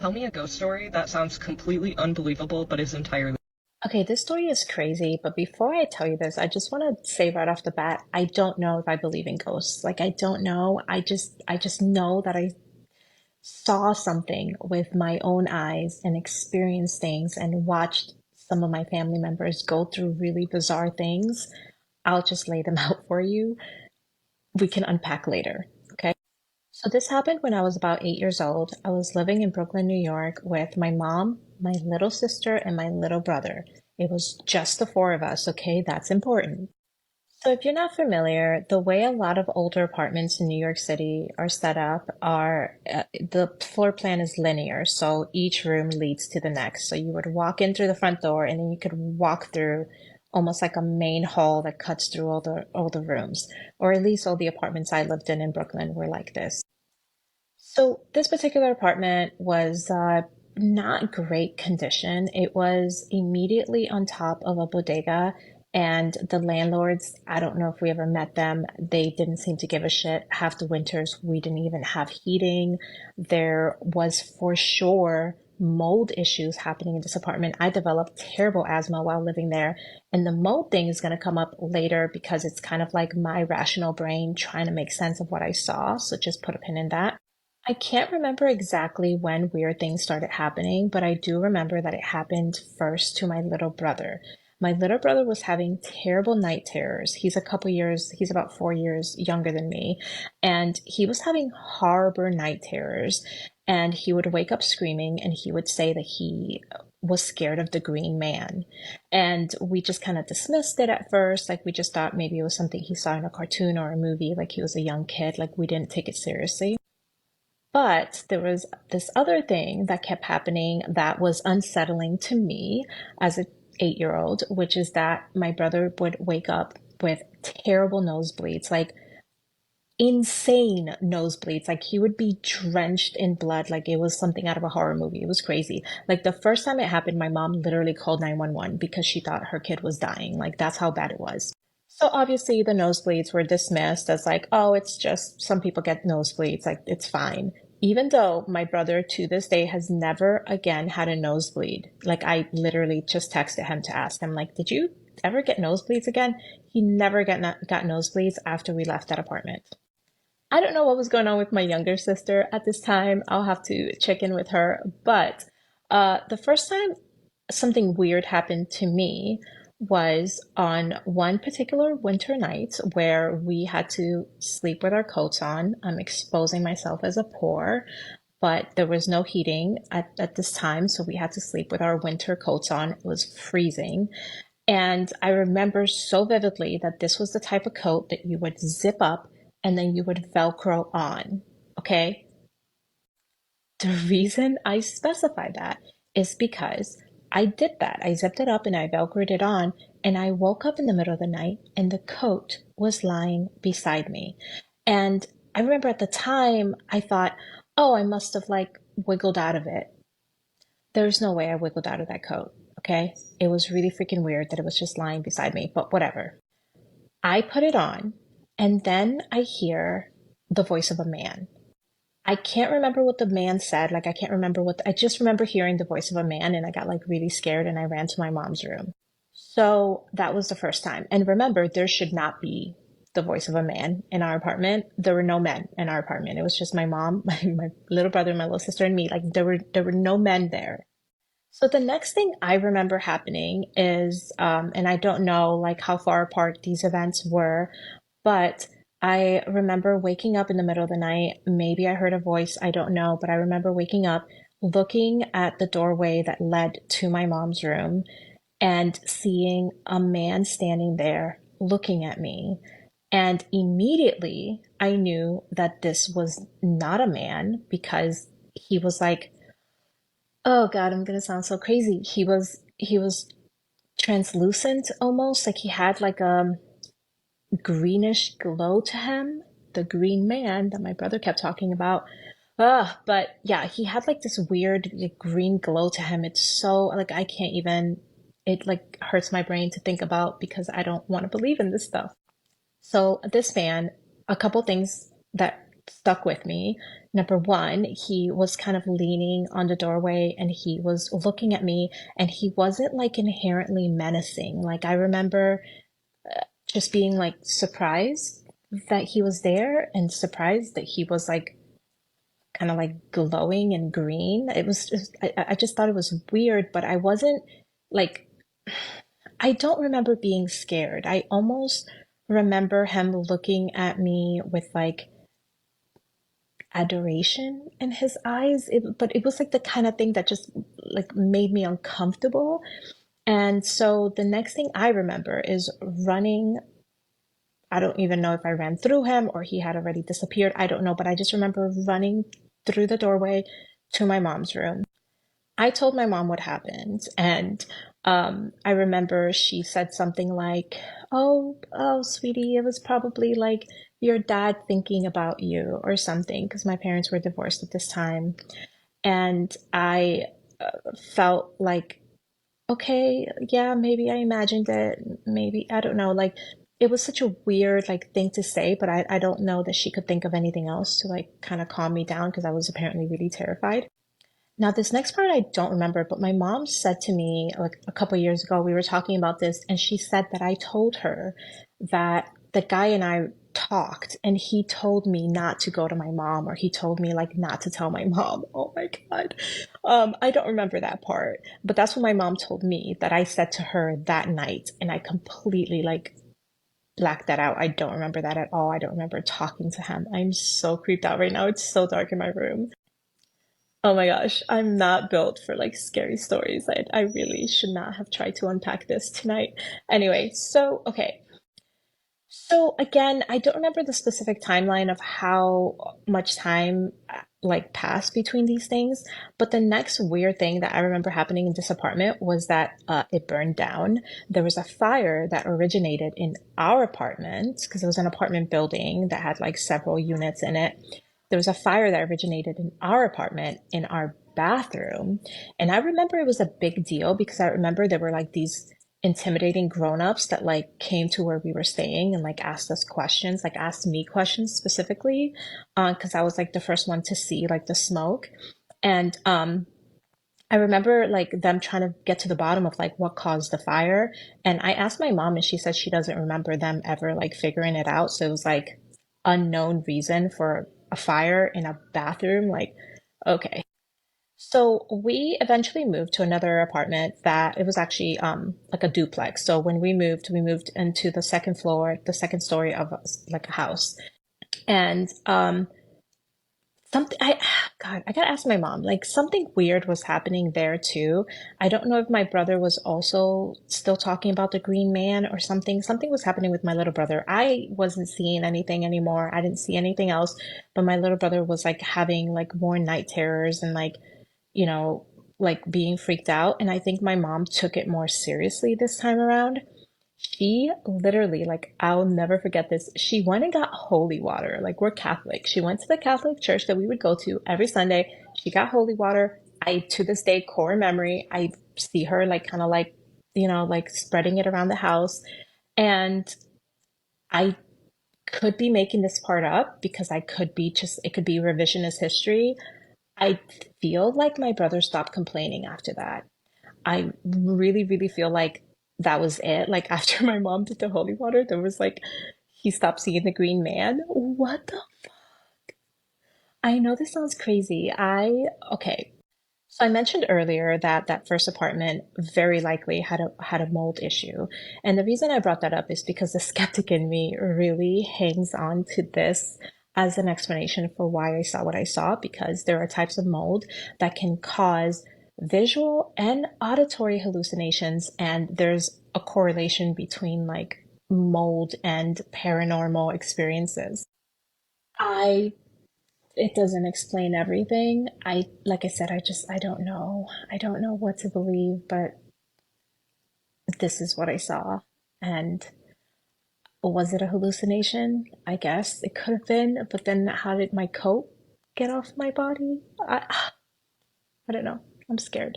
Tell me a ghost story that sounds completely unbelievable but is entirely. Okay, this story is crazy, but before I tell you this, I just want to say right off the bat, I don't know if I believe in ghosts. Like I don't know. I just know that I saw something with my own eyes and experienced things and watched some of my family members go through really bizarre things. I'll just lay them out for you. We can unpack later. Okay. So this happened when I was about 8 years old. I was living in Brooklyn, New York with my mom, my little sister, and my little brother. It was just the four of us, okay? That's important. So if you're not familiar, the way a lot of older apartments in New York City are set up are the floor plan is linear. So each room leads to the next. So you would walk in through the front door and then you could walk through almost like a main hall that cuts through all the rooms, or at least all the apartments I lived in Brooklyn were like this. So this particular apartment was not great condition. It was immediately on top of a bodega, and the landlords, I don't know if we ever met them, they didn't seem to give a shit. Half the winters, we didn't even have heating. There was for sure mold issues happening in this apartment. I developed terrible asthma while living there, and the mold thing is going to come up later because it's kind of like my rational brain trying to make sense of what I saw. So just put a pin in that. I can't remember exactly when weird things started happening, but I do remember that it happened first to my little brother. My little brother was having terrible night terrors. He's about 4 years younger than me, and he was having horrible night terrors. And he would wake up screaming and he would say that he was scared of the green man. And we just kind of dismissed it at first. Like we just thought maybe it was something he saw in a cartoon or a movie, like he was a young kid. Like we didn't take it seriously. But there was this other thing that kept happening that was unsettling to me as an 8 year old, which is that my brother would wake up with terrible nosebleeds, like insane nosebleeds. Like he would be drenched in blood, like it was something out of a horror movie. It was crazy. Like the first time it happened, my mom literally called 911 because she thought her kid was dying. Like that's how bad it was. So obviously the nosebleeds were dismissed as like, oh, it's just some people get nosebleeds, like it's fine. Even though my brother to this day has never again had a nosebleed. Like I literally just texted him to ask him, like, did you ever get nosebleeds again? He never got nosebleeds after we left that apartment. I don't know what was going on with my younger sister at this time. I'll have to check in with her. But the first time something weird happened to me was on one particular winter night where we had to sleep with our coats on. I'm exposing myself as a poor, but there was no heating at this time, so we had to sleep with our winter coats on. It was freezing. And I remember so vividly that this was the type of coat that you would zip up and then you would Velcro on. Okay. The reason I specify that is because I did that. I zipped it up and I Velcroed it on, and I woke up in the middle of the night and the coat was lying beside me. And I remember at the time I thought, oh, I must have like wiggled out of it. There's no way I wiggled out of that coat. Okay. It was really freaking weird that it was just lying beside me, but whatever. I put it on, and then I hear the voice of a man. I can't remember what the man said. Like, I can't remember I just remember hearing the voice of a man, and I got like really scared and I ran to my mom's room. So that was the first time. And remember, there should not be the voice of a man in our apartment. There were no men in our apartment. It was just my mom, my little brother, my little sister, and me. Like, there were no men there. So the next thing I remember happening is, and I don't know like how far apart these events were, but I remember waking up in the middle of the night. Maybe I heard a voice, I don't know, but I remember waking up, looking at the doorway that led to my mom's room and seeing a man standing there looking at me. And immediately I knew that this was not a man because he was like, oh God, I'm gonna sound so crazy. He was translucent almost, like he had like a greenish glow to him, the green man that my brother kept talking about. But yeah, he had like this weird like, green glow to him. It's so like I can't even, it like hurts my brain to think about because I don't want to believe in this stuff. So this man, a couple things that stuck with me. Number one, he was kind of leaning on the doorway and he was looking at me, and he wasn't like inherently menacing. Like I remember just being like surprised that he was there and surprised that he was like kind of like glowing and green. It was just, I just thought it was weird, but I wasn't like, I don't remember being scared. I almost remember him looking at me with like adoration in his eyes. But it was like the kind of thing that just like made me uncomfortable. And so the next thing I remember is running. I don't even know if I ran through him or he had already disappeared. I don't know, but I just remember running through the doorway to my mom's room. I told my mom what happened, and I remember she said something like, "Oh, sweetie, it was probably like your dad thinking about you or something," because my parents were divorced at this time, and I felt like, okay, yeah, maybe I imagined it, maybe I don't know, like. It was such a weird like thing to say, but I don't know that she could think of anything else to like kind of calm me down because I was apparently really terrified. Now, this next part I don't remember, but my mom said to me like a couple years ago, we were talking about this, and she said that I told her that the guy and I talked, and he told me not to go to my mom, or he told me like not to tell my mom. Oh my God. I don't remember that part, but that's what my mom told me that I said to her that night, and I completely like blacked that out. I don't remember that at all. I don't remember talking to him. I'm so creeped out right now. It's so dark in my room. Oh my gosh, I'm not built for like scary stories. I really should not have tried to unpack this tonight. Anyway, so okay. So again, I don't remember the specific timeline of how much time like passed between these things, but the next weird thing that I remember happening in this apartment was that it burned down. There was a fire that originated in our apartment because it was an apartment building that had like several units in it. There was a fire that originated in our apartment in our bathroom. And I remember it was a big deal because I remember there were like these intimidating grown-ups that like came to where we were staying and like asked us questions, like asked me questions specifically, because I was like the first one to see like the smoke. And I remember like them trying to get to the bottom of like what caused the fire. And I asked my mom, and she said she doesn't remember them ever like figuring it out. So it was like unknown reason for a fire in a bathroom. Like, okay. So we eventually moved to another apartment that it was actually like a duplex. So when we moved into the second floor, the second story of like a house. And something I God, I gotta ask my mom. Like something weird was happening there too. I don't know if my brother was also still talking about the green man or something. Something was happening with my little brother. I wasn't seeing anything anymore. I didn't see anything else, but my little brother was like having like more night terrors and like, you know, like being freaked out. And I think my mom took it more seriously this time around. She literally, like, I'll never forget this. She went and got holy water. Like, we're Catholic. She went to the Catholic church that we would go to every Sunday. She got holy water. I, to this day, core memory, I see her, like, kind of like, like spreading it around the house. And I could be making this part up because I could be just, it could be revisionist history. I feel like my brother stopped complaining after that. I really, really feel like that was it. Like after my mom did the holy water, there was like he stopped seeing the green man. What the? I know this sounds crazy. Okay. So I mentioned earlier that that first apartment very likely had a mold issue. And the reason I brought that up is because the skeptic in me really hangs on to this as an explanation for why I saw what I saw, because there are types of mold that can cause visual and auditory hallucinations, and there's a correlation between like mold and paranormal experiences. I It doesn't explain everything. Like I said, I don't know. I don't know what to believe, but this is what I saw. And was it a hallucination? I guess it could have been, but then how did my coat get off my body? I don't know. I'm scared.